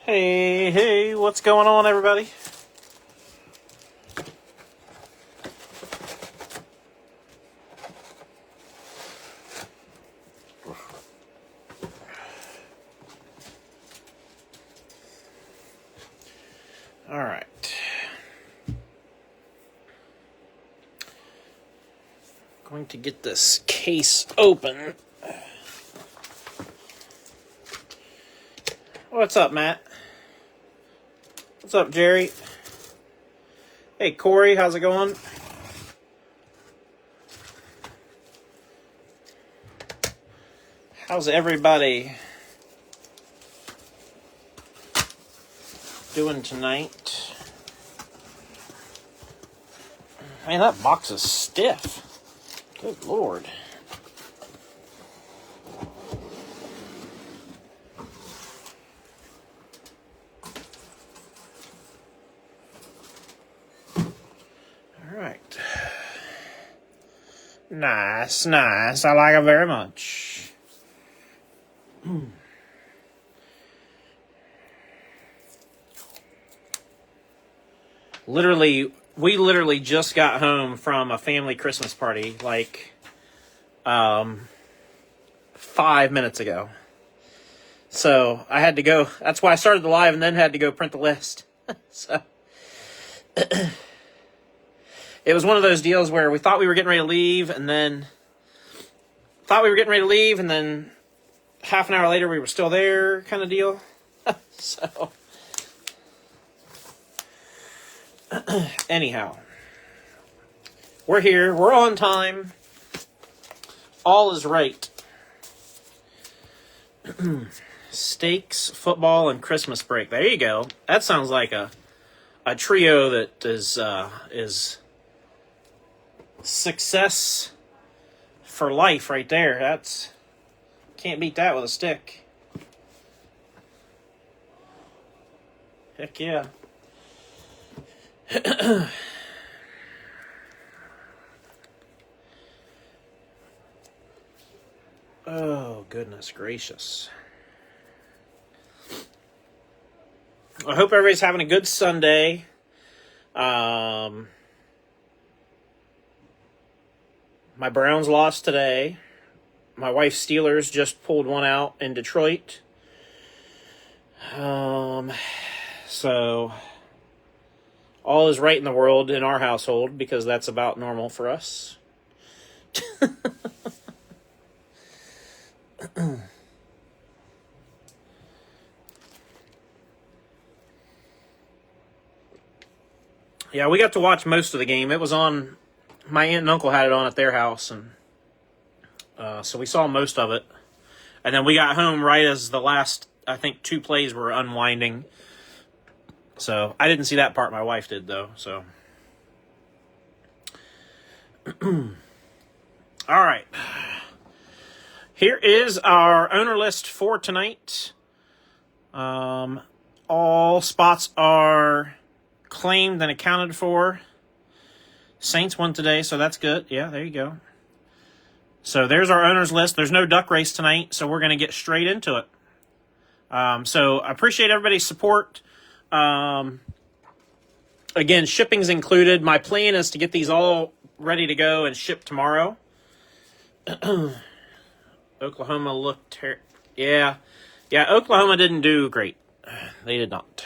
Hey, what's going on, everybody? All right. Going to get this case open. What's up, Matt? What's up, Jerry? Hey, Corey, how's it going? How's everybody doing tonight? Man, that box is stiff. Good Lord. Alright. Nice. I like it very much. We literally just got home from a family Christmas party, like, 5 minutes ago. So, I had to go. That's why I started the live and then had to go print the list. So, it was one of those deals where we thought we were getting ready to leave, and then half an hour later we were still there, kind of deal. So, anyhow, we're here. We're on time. All is right. Steaks, football, and Christmas break. There you go. That sounds like a trio that is success for life right there. That's can't beat that with a stick. Heck yeah. Oh, goodness gracious. I hope everybody's having a good Sunday. My Browns lost today. My wife's Steelers just pulled one out in Detroit. So all is right in the world in our household because that's about normal for us. Yeah, we got to watch most of the game. It was on, my aunt and uncle had it on at their house, and so we saw most of it. And then we got home right as the last, I think, 2 plays were unwinding. So I didn't see that part. My wife did, though. So, all right. Here is our owner list for tonight. All spots are claimed and accounted for. Saints won today, so that's good. Yeah, there you go. So there's our owner's list. There's no duck race tonight, so we're going to get straight into it. So I appreciate everybody's support. Again, shipping's included. My plan is to get these all ready to go and ship tomorrow. Oklahoma looked yeah, Oklahoma didn't do great. They did not.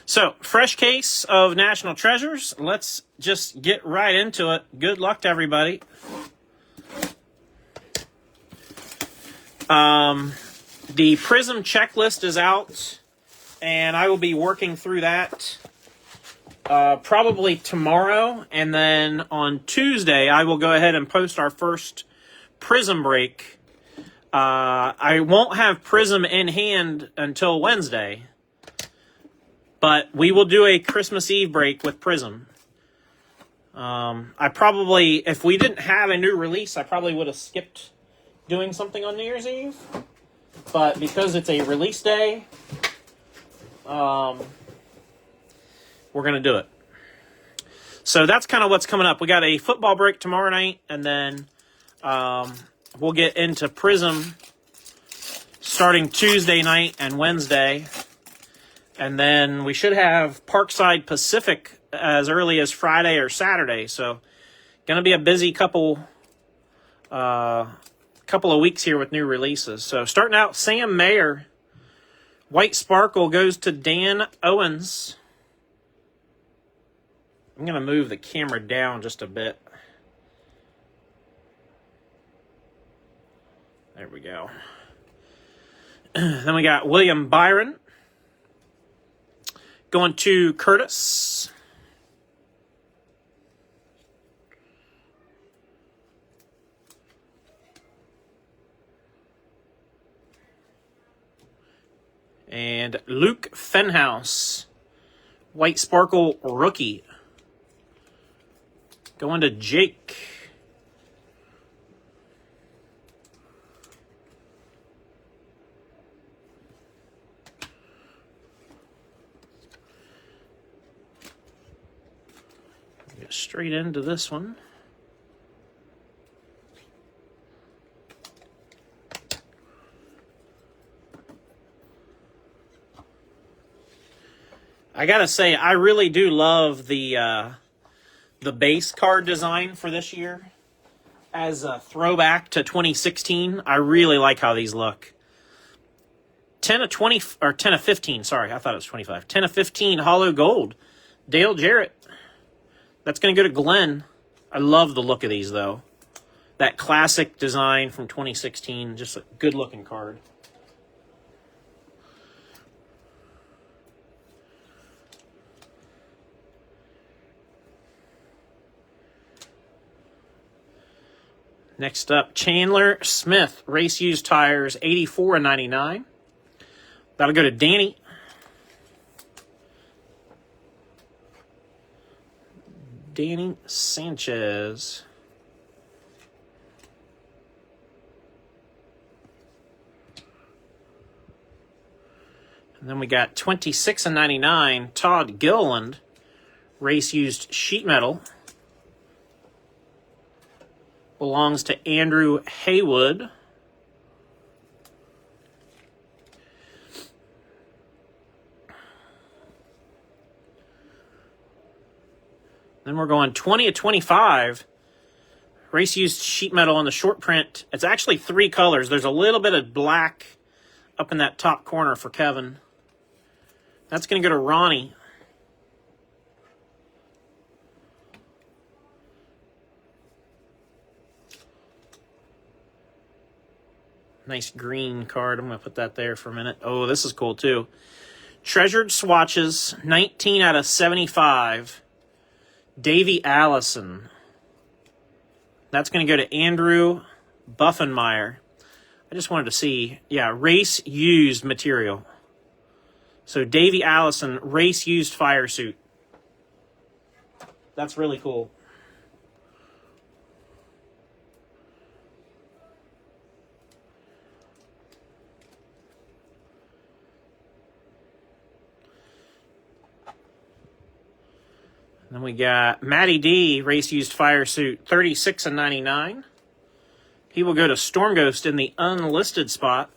So, fresh case of National Treasures. Let's just get right into it. Good luck to everybody. The Prism checklist is out, and I will be working through that probably tomorrow, and then on Tuesday I will go ahead and post our first Prism break. I won't have Prism in hand until Wednesday, but we will do a Christmas Eve break with Prism. I probably, if we didn't have a new release, I probably would have skipped doing something on New Year's Eve. But because it's a release day, we're going to do it. So that's kind of what's coming up. We got a football break tomorrow night, and then we'll get into Prism starting Tuesday night and Wednesday. And then we should have Parkside Pacific as early as Friday or Saturday. So going to be a busy couple of weeks here with new releases. So starting out, Sam Mayer. White Sparkle goes to Dan Owens. I'm going to move the camera down just a bit. There we go. Then we got William Byron going to Curtis. And Luke Fenhouse, White Sparkle rookie, going to Jake. Get straight into this one. I gotta say, I really do love the base card design for this year. As a throwback to 2016, I really like how these look. 10 of 20, or 10 of 15, sorry, I thought it was 25. 10 of 15 hollow gold. Dale Jarrett. That's going to go to Glenn. I love the look of these, though. That classic design from 2016, just a good-looking card. Next up, Chandler Smith, race used tires, 84 and 99. That'll go to Danny. Danny Sanchez. And then we got 26 and 99, Todd Gilliland, race used sheet metal. Belongs to Andrew Haywood. Then we're going 20 of 25. Race used sheet metal on the short print. It's actually 3 colors. There's a little bit of black up in that top corner for Kevin. That's going to go to Ronnie. Nice green card. I'm going to put that there for a minute. Oh, this is cool too. Treasured Swatches, 19 out of 75. Davey Allison. That's going to go to Andrew Buffenmeyer. I just wanted to see. Yeah, race used material. So Davey Allison, race used fire suit. That's really cool. Then we got Matty D, race used fire suit, 36 and 99. He will go to Storm Ghost in the unlisted spot.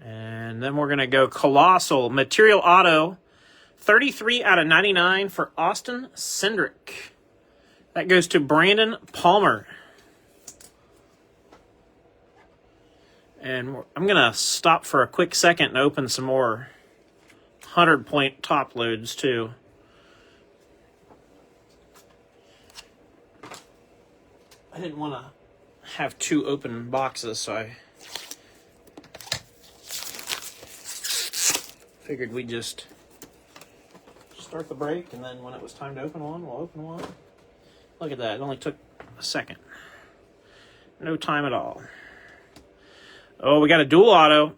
And then we're going to go Colossal Material Auto, 33 out of 99 for Austin Cindric. That goes to Brandon Palmer. And I'm going to stop for a quick second and open some more 100-point top loads, too. didn't want to have two open boxes, so I figured we'd just start the break, and then when it was time to open one, we'll open one. Look at that. It only took a second. No time at all. Oh, we got a dual auto.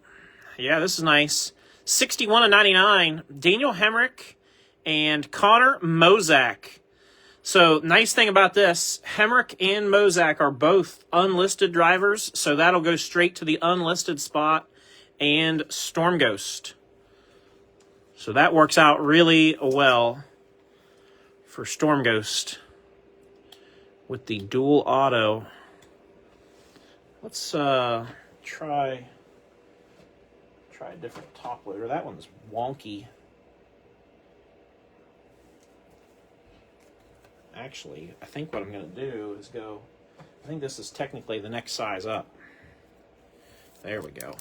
Yeah, this is nice. 61/99. Daniel Hemrick and Connor Mozak. So, nice thing about this, Hemrick and Mozak are both unlisted drivers, so that'll go straight to the unlisted spot and Storm Ghost. So that works out really well for Storm Ghost with the dual auto. Let's try a different top loader. That one's wonky. Actually, I think what I'm going to do is go, I think this is technically the next size up. There we go.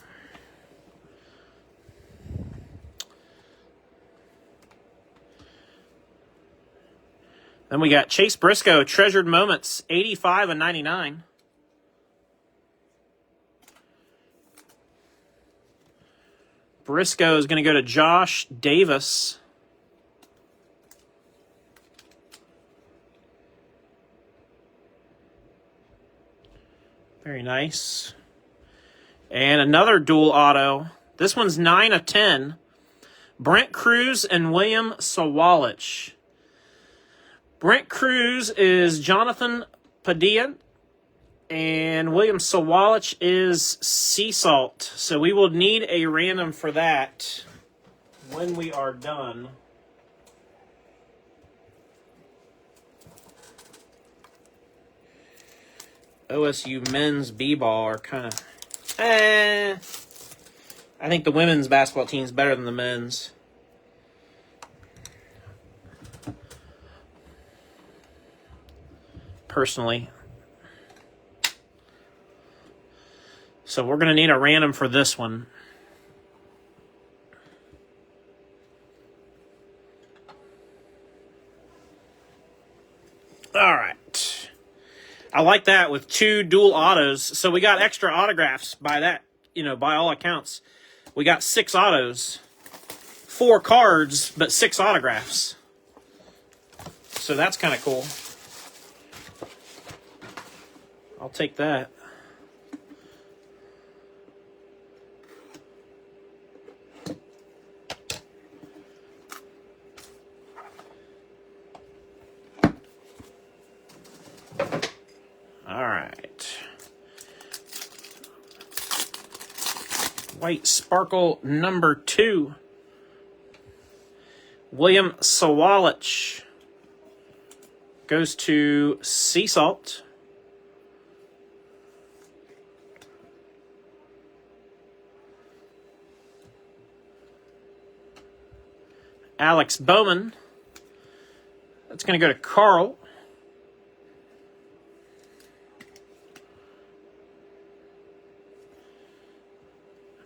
Then we got Chase Briscoe, Treasured Moments, 85/99. Briscoe is going to go to Josh Davis. Very nice. And another dual auto. This one's 9/10. Brent Cruz and William Sawalich. Brent Cruz is Jonathan Padilla, and William Sawalich is Sea Salt. So we will need a random for that when we are done. OSU men's b-ball are kind of, I think the women's basketball team is better than the men's. Personally. So we're going to need a random for this one. All right. I like that with two dual autos. So we got extra autographs by that, by all accounts. We got 6 autos, 4 cards, but 6 autographs. So that's kind of cool. I'll take that. All right. White Sparkle number 2. William Sawalich goes to Sea Salt. Alex Bowman. That's going to go to Carl.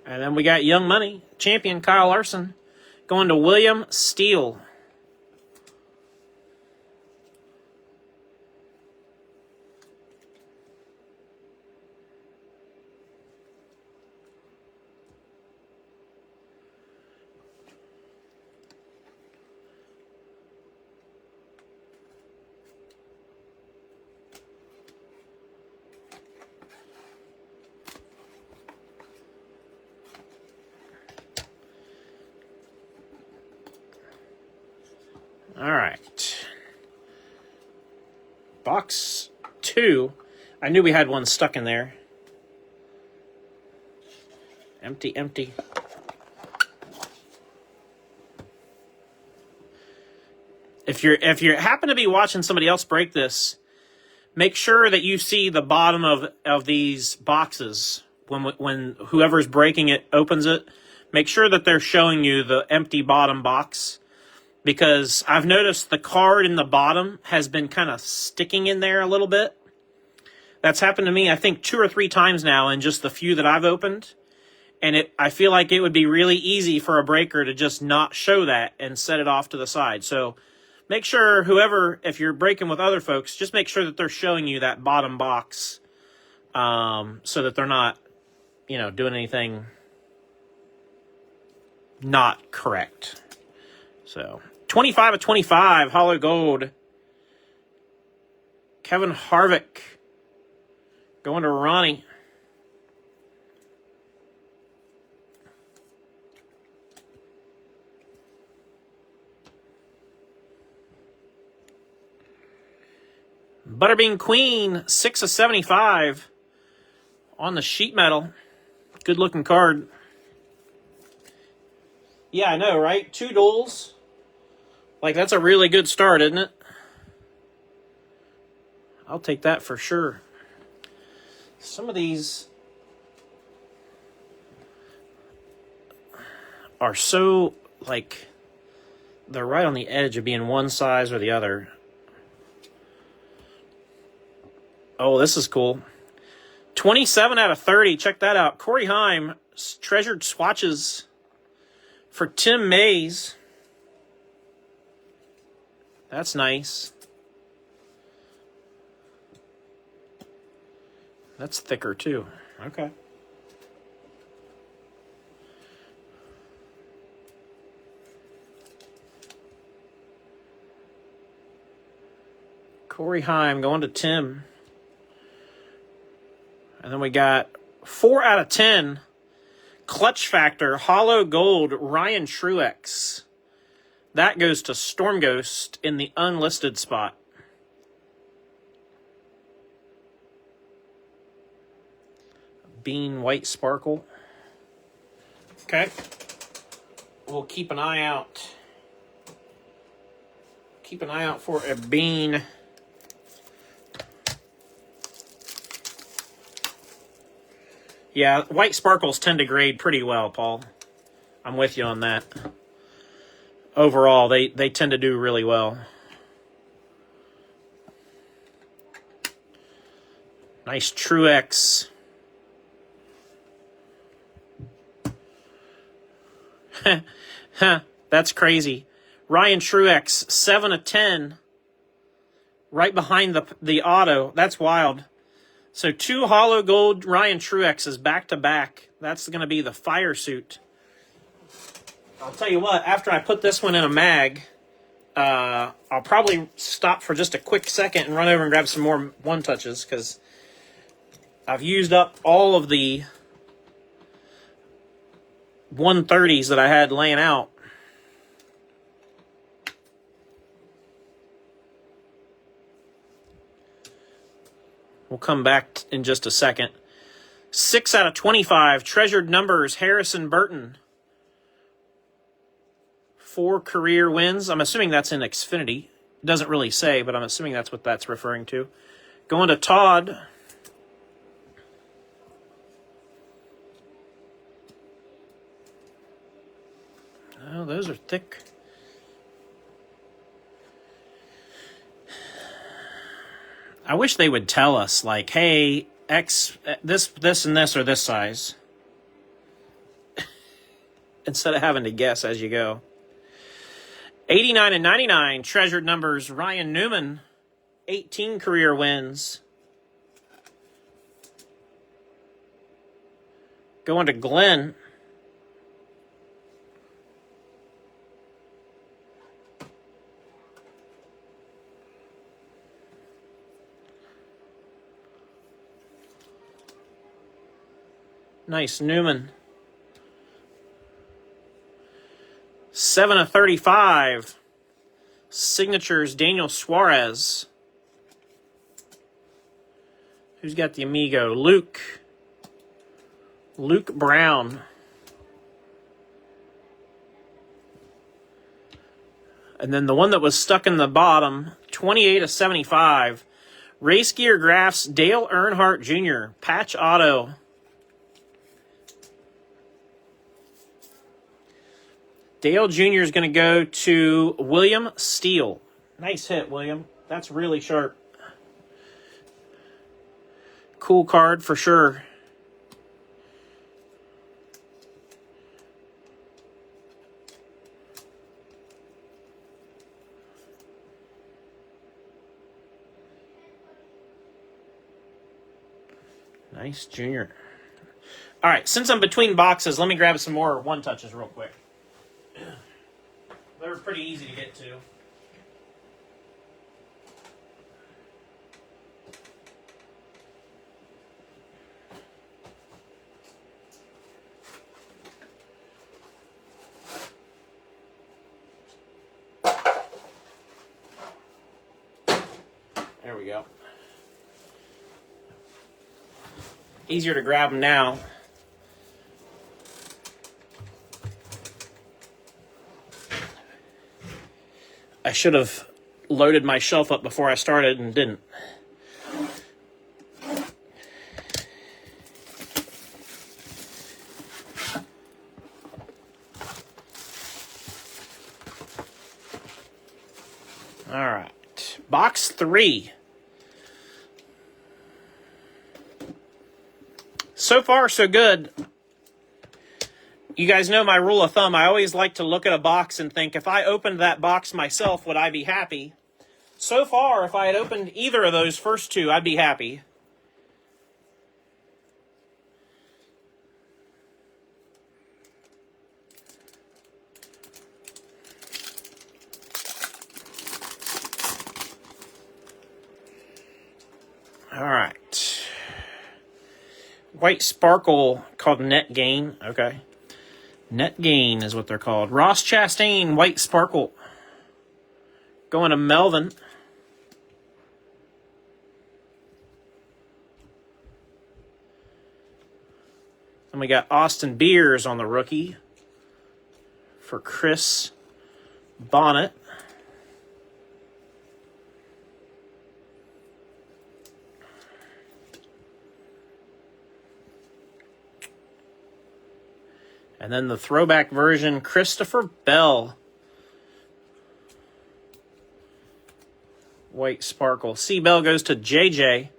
And then we got Young Money, champion Kyle Larson, going to William Steele. All right. Box 2. I knew we had one stuck in there. Empty, empty. If you happen to be watching somebody else break this, make sure that you see the bottom of these boxes when whoever's breaking it opens it. Make sure that they're showing you the empty bottom box. Because I've noticed the card in the bottom has been kind of sticking in there a little bit. That's happened to me, I think, 2 or 3 times now in just the few that I've opened. And I feel like it would be really easy for a breaker to just not show that and set it off to the side. So Make sure whoever, if you're breaking with other folks, just make sure that they're showing you that bottom box, so that they're not, doing anything not correct. So 25 of 25, hollow gold. Kevin Harvick going to Ronnie. Butterbean Queen, 6 of 75 on the sheet metal. Good looking card. Yeah, I know, right? 2 duels. Like, that's a really good start, isn't it? I'll take that for sure. Some of these are so, like, they're right on the edge of being one size or the other. Oh, this is cool. 27 out of 30. Check that out. Corey Heim, treasured swatches for Tim Mays. That's nice. That's thicker, too. Okay. Corey Heim going to Tim. And then we got 4 out of 10. Clutch Factor, hollow gold, Ryan Truex. That goes to Storm Ghost in the unlisted spot. Bean White Sparkle. Okay. We'll keep an eye out. Keep an eye out for a Bean. Yeah, white sparkles tend to grade pretty well, Paul. I'm with you on that. Overall, they tend to do really well. Nice Truex. That's crazy. Ryan Truex, 7 of 10. Right behind the auto. That's wild. So 2 hollow gold Ryan Truexes back to back. That's going to be the fire suit. I'll tell you what, after I put this one in a mag, I'll probably stop for just a quick second and run over and grab some more one touches because I've used up all of the 130s that I had laying out. We'll come back in just a second. 6 out of 25. Treasured numbers, Harrison Burton. 4 career wins. I'm assuming that's in Xfinity. It doesn't really say, but I'm assuming that's what that's referring to. Going to Todd. Oh, those are thick. I wish they would tell us, like, hey, this, and this are this size. Instead of having to guess as you go. 89 and 99, treasured numbers, Ryan Newman, 18 career wins. Going to Glenn. Nice, Newman. 7 of 35. Signatures, Daniel Suarez. Who's got the Amigo? Luke Brown. And then the one that was stuck in the bottom, 28 of 75. Race Gear Graphs, Dale Earnhardt Jr. Patch auto. Dale Jr. is going to go to William Steele. Nice hit, William. That's really sharp. Cool card for sure. Nice junior. All right, since I'm between boxes, let me grab some more one-touches real quick. They were pretty easy to get to. There we go. Easier to grab them now. I should have loaded my shelf up before I started and didn't. All right. Box 3. So far, so good. You guys know my rule of thumb. I always like to look at a box and think, if I opened that box myself, would I be happy? So far, if I had opened either of those first two, I'd be happy. All right. White Sparkle called Net Gain. Okay. Net Gain is what they're called. Ross Chastain, White Sparkle. Going to Melvin. And we got Austin Beers on the rookie for Chris Bonnet. And then the throwback version, Christopher Bell. White Sparkle. C. Bell goes to JJ.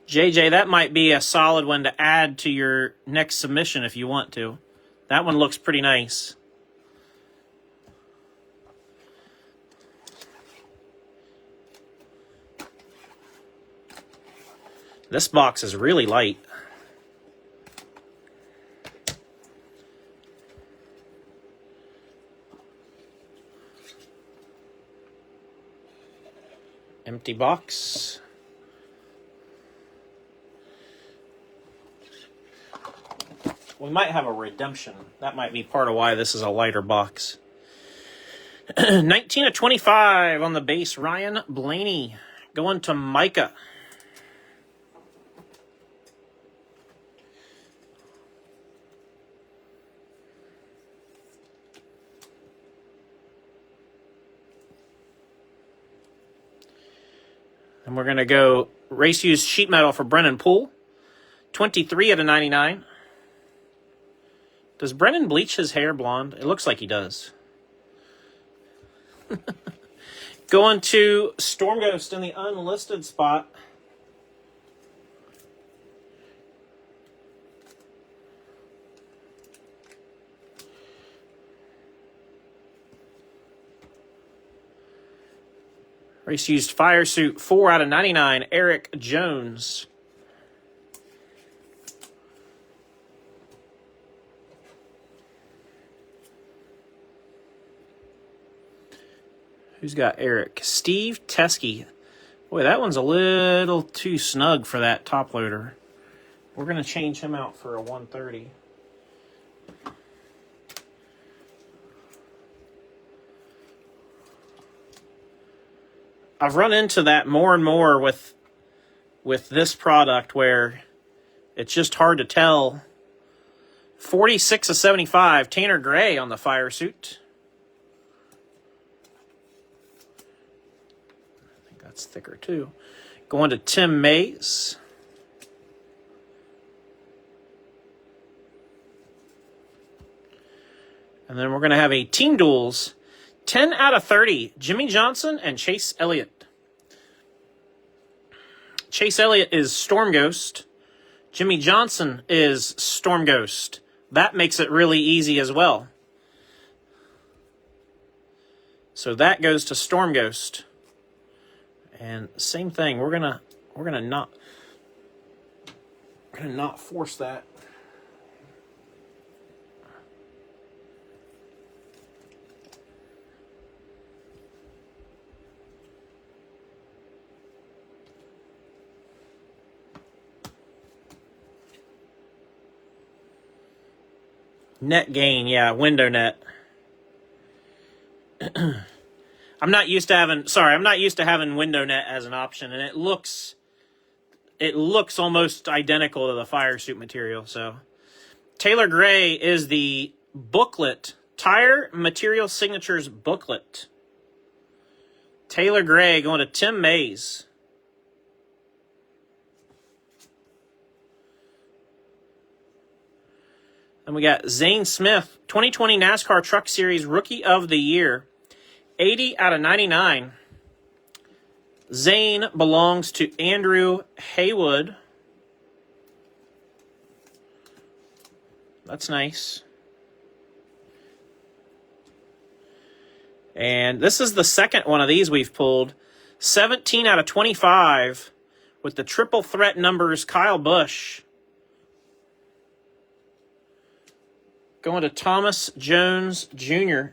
JJ, that might be a solid one to add to your next submission if you want to. That one looks pretty nice. This box is really light. Empty box. We might have a redemption. That might be part of why this is a lighter box. 19 of 25 on the base. Ryan Blaney going to Micah. And we're going to go race used sheet metal for Brennan Poole. 23 out of 99. Does Brennan bleach his hair blonde? It looks like he does. Going to Storm Ghost in the unlisted spot. Race used fire suit 4 out of 99. Eric Jones. Who's got Eric? Steve Teskey. Boy, that one's a little too snug for that top loader. We're going to change him out for a 130. I've run into that more and more with this product where it's just hard to tell. 46 of 75, Tanner Gray on the fire suit. I think that's thicker too. Going to Tim Mays. And then we're going to have a Team Duels 10 out of 30, Jimmy Johnson and Chase Elliott. Chase Elliott is Storm Ghost. Jimmy Johnson is Storm Ghost. That makes it really easy as well. So that goes to Storm Ghost. And same thing. We're gonna not force that. Net gain, yeah, window net. I'm not used to having window net as an option, and it looks almost identical to the fire suit material. So Taylor Gray is the booklet, Tire Material Signatures booklet. Taylor Gray going to Tim Mays. And we got Zane Smith, 2020 NASCAR Truck Series Rookie of the Year. 80 out of 99. Zane belongs to Andrew Haywood. That's nice. And this is the second one of these we've pulled. 17 out of 25 with the triple threat numbers, Kyle Busch. Going to Thomas Jones Jr.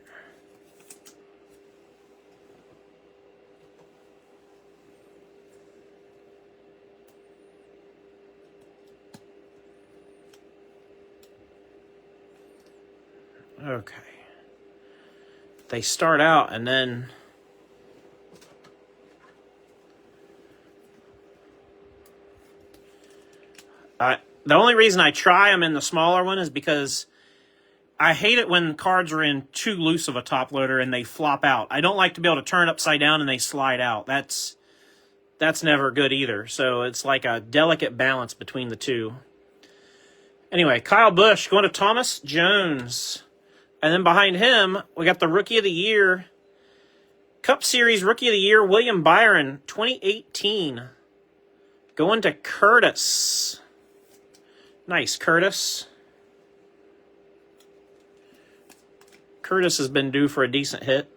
Okay. They start out and then the only reason I try them in the smaller one is because I hate it when cards are in too loose of a top loader and they flop out. I don't like to be able to turn upside down and they slide out. That's never good either. So it's like a delicate balance between the two. Anyway, Kyle Busch going to Thomas Jones. And then behind him, we got the Rookie of the Year, Cup Series Rookie of the Year, William Byron, 2018. Going to Curtis. Nice, Curtis. Curtis has been due for a decent hit.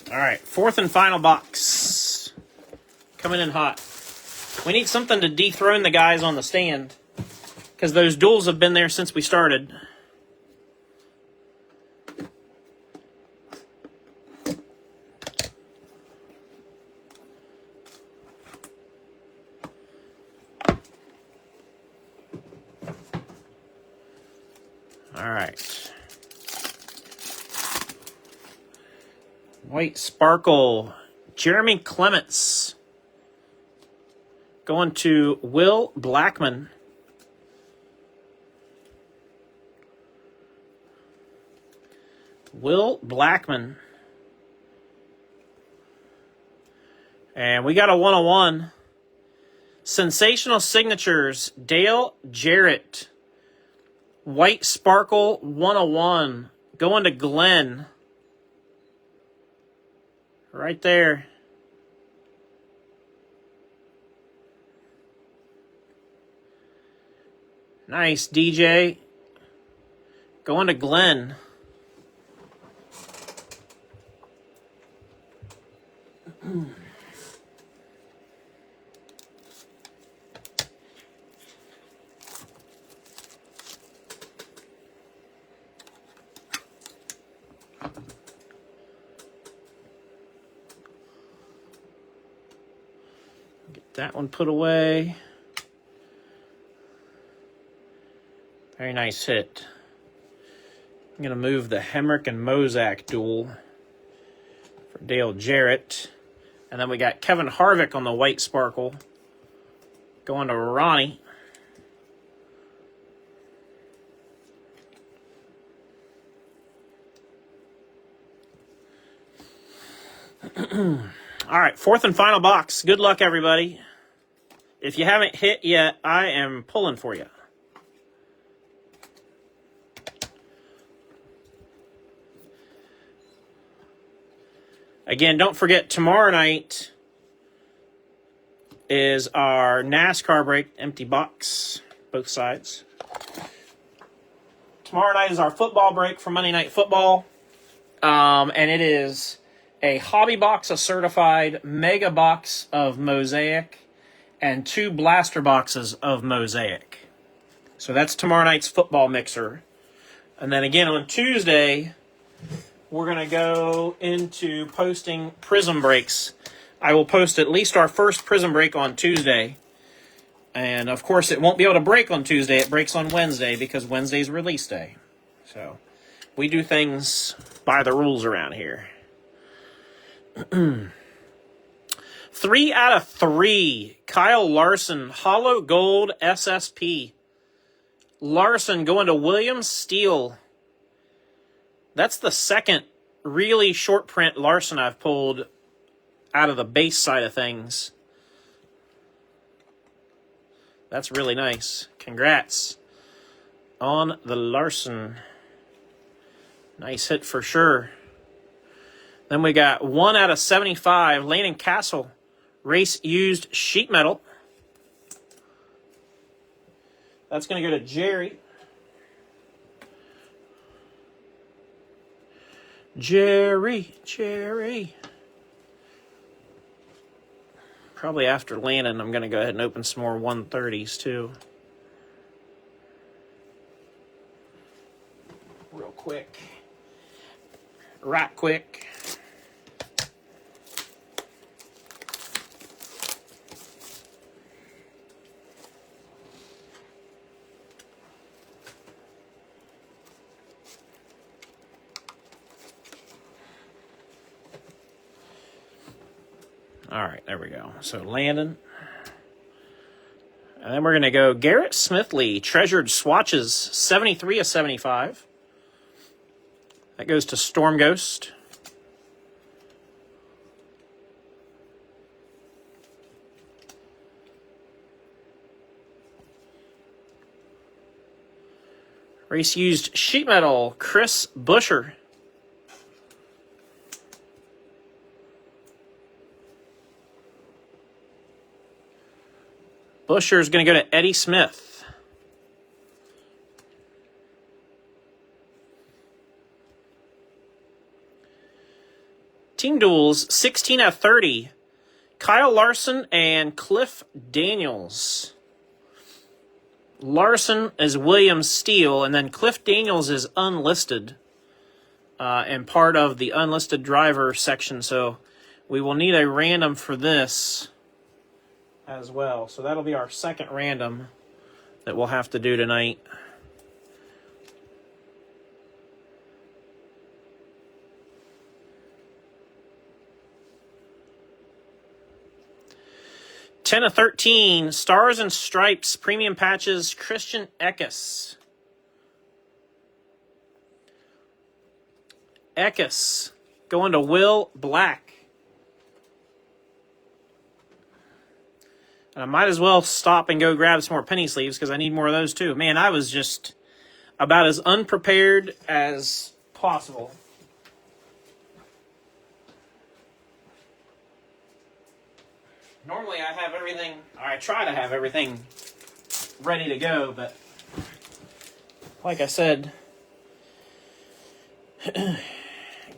All right, fourth and final box. Coming in hot. We need something to dethrone the guys on the stand, because those duels have been there since we started. All right. White Sparkle, Jeremy Clements. Going to Will Blackman. Will Blackman. And we got a 101. Sensational Signatures, Dale Jarrett. White Sparkle 101. Going to Glenn. Right there. Nice, DJ. Going to Glenn. Get that one put away. Very nice hit. I'm going to move the Hemrick and Mozak duel for Dale Jarrett. And then we got Kevin Harvick on the White Sparkle. Going to Ronnie. All right, fourth and final box. Good luck, everybody. If you haven't hit yet, I am pulling for you. Again, don't forget, tomorrow night is our NASCAR break, empty box, both sides. Tomorrow night is our football break for Monday Night Football. And it is a hobby box, a certified mega box of Mosaic, and 2 blaster boxes of Mosaic. So that's tomorrow night's football mixer. And then again on Tuesday, we're going to go into posting Prism breaks. I will post at least our first Prism break on Tuesday. And of course, it won't be able to break on Tuesday. It breaks on Wednesday because Wednesday's release day. So we do things by the rules around here. 3 out of 3. Kyle Larson, Hollow Gold SSP. Larson going to Williams Steel. That's the second really short print Larson I've pulled out of the base side of things. That's really nice. Congrats on the Larson. Nice hit for sure. Then we got 1 out of 75. Landon Castle, race used sheet metal. That's going to go to Jerry. Jerry. Probably after Landon, I'm going to go ahead and open some more 130s too. Real quick. Right quick. All right, there we go. So Landon. And then we're going to go Garrett Smithley, Treasured Swatches, 73 of 75. That goes to Storm Ghost. Race used sheet metal, Chris Busher. Busher is going to go to Eddie Smith. Team Duels, 16 out of 30. Kyle Larson and Cliff Daniels. Larson is William Steele, and then Cliff Daniels is unlisted and part of the unlisted driver section. So we will need a random for this as well. So that'll be our second random that we'll have to do tonight. Ten of 13, Stars and Stripes, Premium Patches, Christian Eckes. Eckes going to Will Black. And I might as well stop and go grab some more penny sleeves because I need more of those too. Man, I was just about as unprepared as possible. Normally I have everything, or I try to have everything ready to go, but like I said,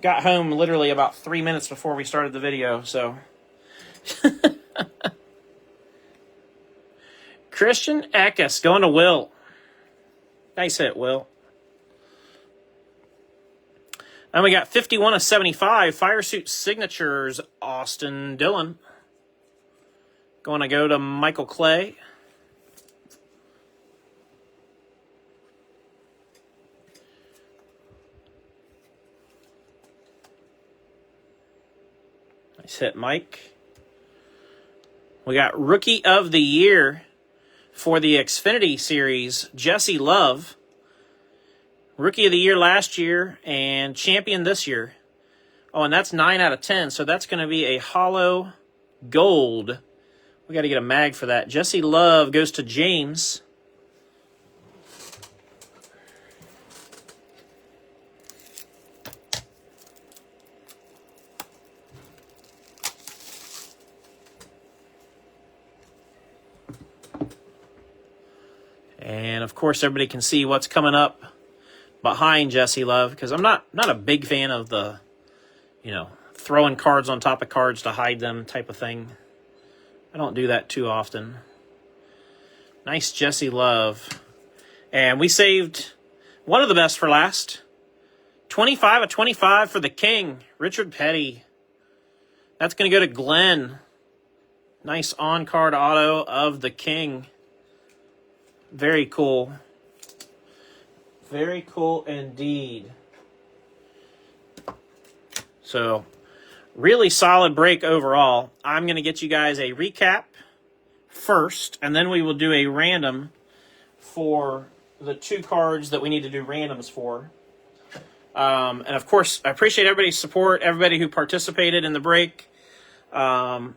got home literally about 3 minutes before we started the video, so. Christian Eckes going to Will. Nice hit, Will. And we got 51 of 75. Fire Suit Signatures, Austin Dillon. Going to go to Michael Clay. Nice hit, Mike. We got Rookie of the Year for the Xfinity Series, Jesse Love. Rookie of the Year last year and champion this year. Oh, and that's 9 out of 10, so that's going to be a hollow gold. We got to get a mag for that. Jesse Love goes to James. And, of course, everybody can see what's coming up behind Jesse Love, because I'm not a big fan of the, throwing cards on top of cards to hide them type of thing. I don't do that too often. Nice Jesse Love. And we saved one of the best for last. 25 of 25 for the King, Richard Petty. That's going to go to Glenn. Nice on-card auto of the King. Very cool. Very cool indeed. So, really solid break overall. I'm going to get you guys a recap first, and then we will do a random for the 2 cards that we need to do randoms for. And, of course, I appreciate everybody's support, everybody who participated in the break. Of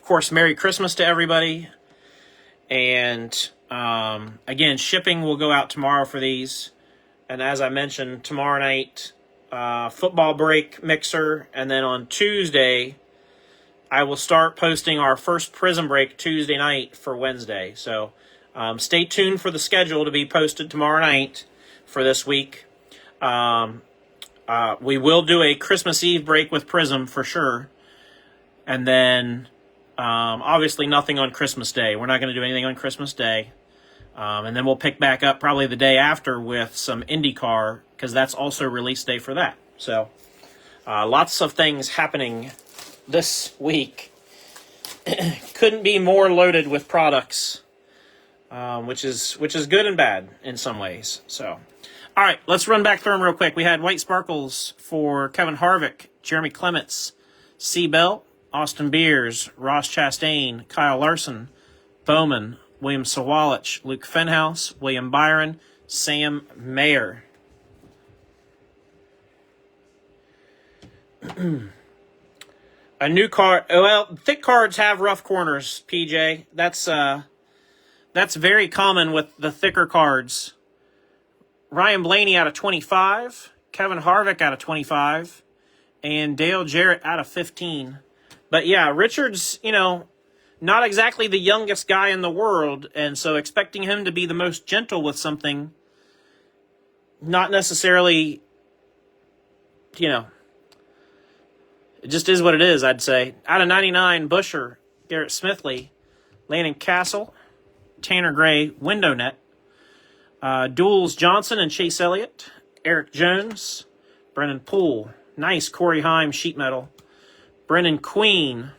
course, Merry Christmas to everybody. And, again, shipping will go out tomorrow for these. And as I mentioned, tomorrow night, football break mixer. And then on Tuesday, I will start posting our first Prism break Tuesday night for Wednesday. So stay tuned for the schedule to be posted tomorrow night for this week. We will do a Christmas Eve break with Prism for sure. And then... obviously nothing on Christmas Day. We're not going to do anything on Christmas Day. And then we'll pick back up probably the day after with some IndyCar, because that's also release day for that. So, lots of things happening this week. Couldn't be more loaded with products, which is good and bad in some ways. So, all right, let's run back through them real quick. We had White Sparkles for Kevin Harvick, Jeremy Clements, C. Bell, Austin Beers, Ross Chastain, Kyle Larson, Bowman, William Sawalich, Luke Fenhouse, William Byron, Sam Mayer. A new card. Well, thick cards have rough corners, PJ. That's very common with the thicker cards. Ryan Blaney out of 25, Kevin Harvick out of 25, and Dale Jarrett out of 15. But yeah, Richard's, not exactly the youngest guy in the world, and so expecting him to be the most gentle with something, not necessarily, it just is what it is, I'd say. Out of 99, Busher, Garrett Smithley, Landon Castle, Tanner Gray, Window Net, Duels Johnson and Chase Elliott, Eric Jones, Brennan Poole, nice Corey Heim sheet metal, Brennan Queen,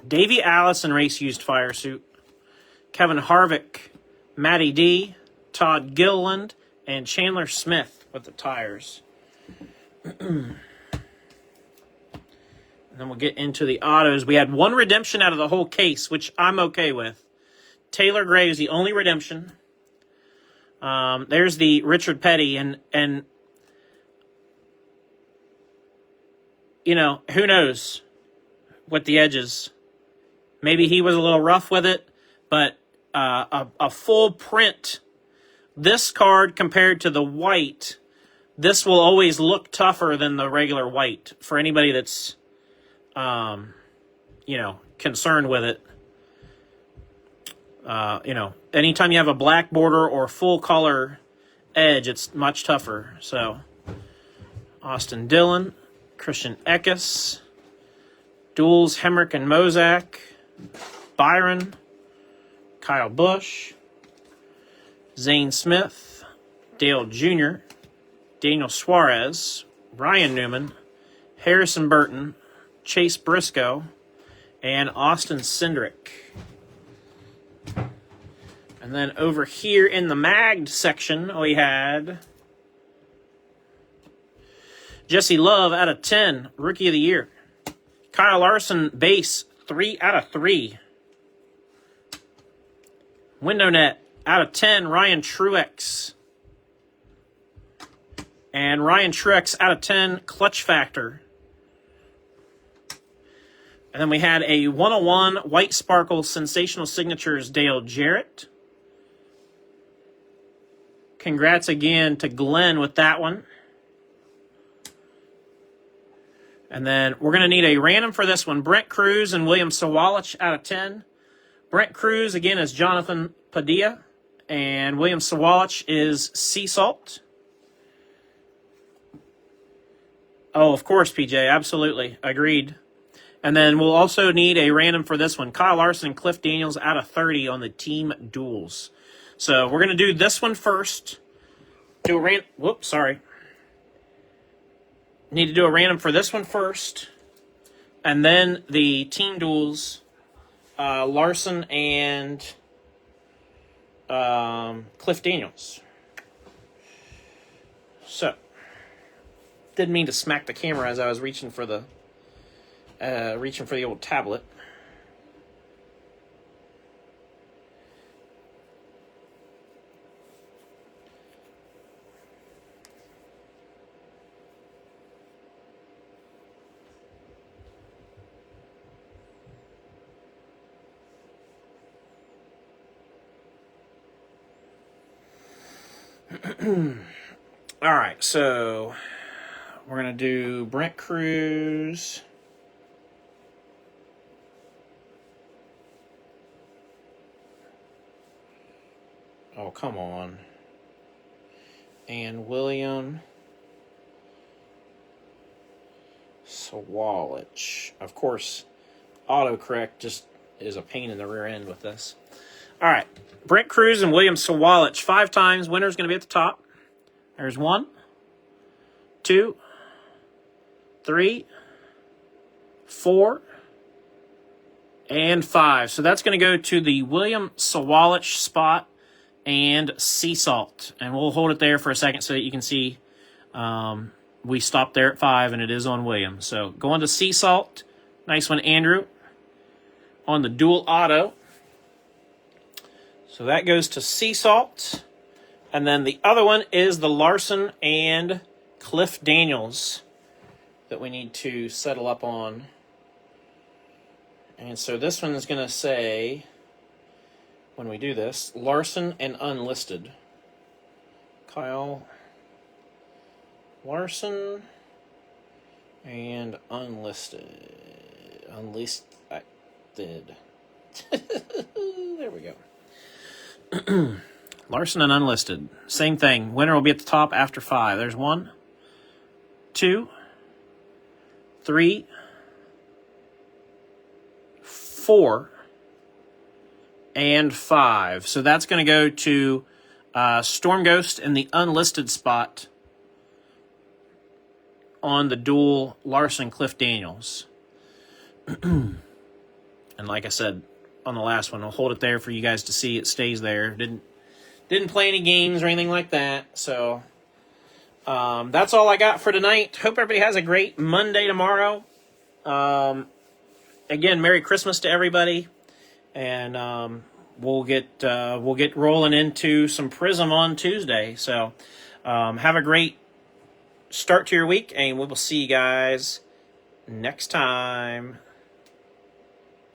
Davey Allison race used fire suit, Kevin Harvick, Matty D, Todd Gilliland, and Chandler Smith with the tires. And then we'll get into the autos. We had one redemption out of the whole case, which I'm okay with. Taylor Gray is the only redemption. There's the Richard Petty, and who knows what the edges. Maybe he was a little rough with it, but a full print, this card compared to the white, this will always look tougher than the regular white for anybody that's, concerned with it. Anytime you have a black border or full color edge, it's much tougher. So, Austin Dillon, Christian Eckes, Duels, Hemrick and Mozak, Byron, Kyle Busch, Zane Smith, Dale Jr., Daniel Suarez, Ryan Newman, Harrison Burton, Chase Briscoe, and Austin Cindric. And then over here in the magged section, we had Jesse Love out of 10, Rookie of the Year. Kyle Larson, base, 3 out of 3. Window Net, out of 10, Ryan Truex. And Ryan Truex, out of 10, Clutch Factor. And then we had a 101 White Sparkle Sensational Signatures, Dale Jarrett. Congrats again to Glenn with that one. And then we're going to need a random for this one. Brent Cruz and William Sawalich out of 10. Brent Cruz, again, is Jonathan Padilla. And William Sawalich is Sea Salt. Oh, of course, PJ. Absolutely. Agreed. And then we'll also need a random for this one. Kyle Larson and Cliff Daniels out of 30 on the team duels. So we're going to do this one first. Do a random. Whoops, sorry. Need to do a random for this one first. And then the team duels. Larson and Cliff Daniels. So. Didn't mean to smack the camera as I was reaching for the old tablet. All right, so we're going to do Brent Cruz. Oh, come on. And William Sawalich. Of course, autocorrect just is a pain in the rear end with this. All right, Brent Cruz and William Sawalich. 5 times. Winner's going to be at the top. There's 1, 2, 3, 4, and 5. So that's going to go to the William Sawalich spot and Sea Salt. And we'll hold it there for a second so that you can see we stopped there at 5, and it is on William. So going to Sea Salt. Nice one, Andrew. On the dual auto. So that goes to Sea Salt. And then the other one is the Larson and Cliff Daniels that we need to settle up on. And so this one is going to say, when we do this, Larson and Unlisted. Kyle Larson and Unlisted. Unlisted. There we go. Larson and Unlisted. Same thing. Winner will be at the top after 5. There's 1, 2, 3, 4, and 5. So that's going to go to Storm Ghost in the Unlisted spot on the dual Larson Cliff Daniels. And like I said on the last one, I'll hold it there for you guys to see. It stays there. Didn't play any games or anything like that. So that's all I got for tonight. Hope everybody has a great Monday tomorrow. Again, Merry Christmas to everybody. And we'll get rolling into some Prism on Tuesday. So have a great start to your week, and we will see you guys next time.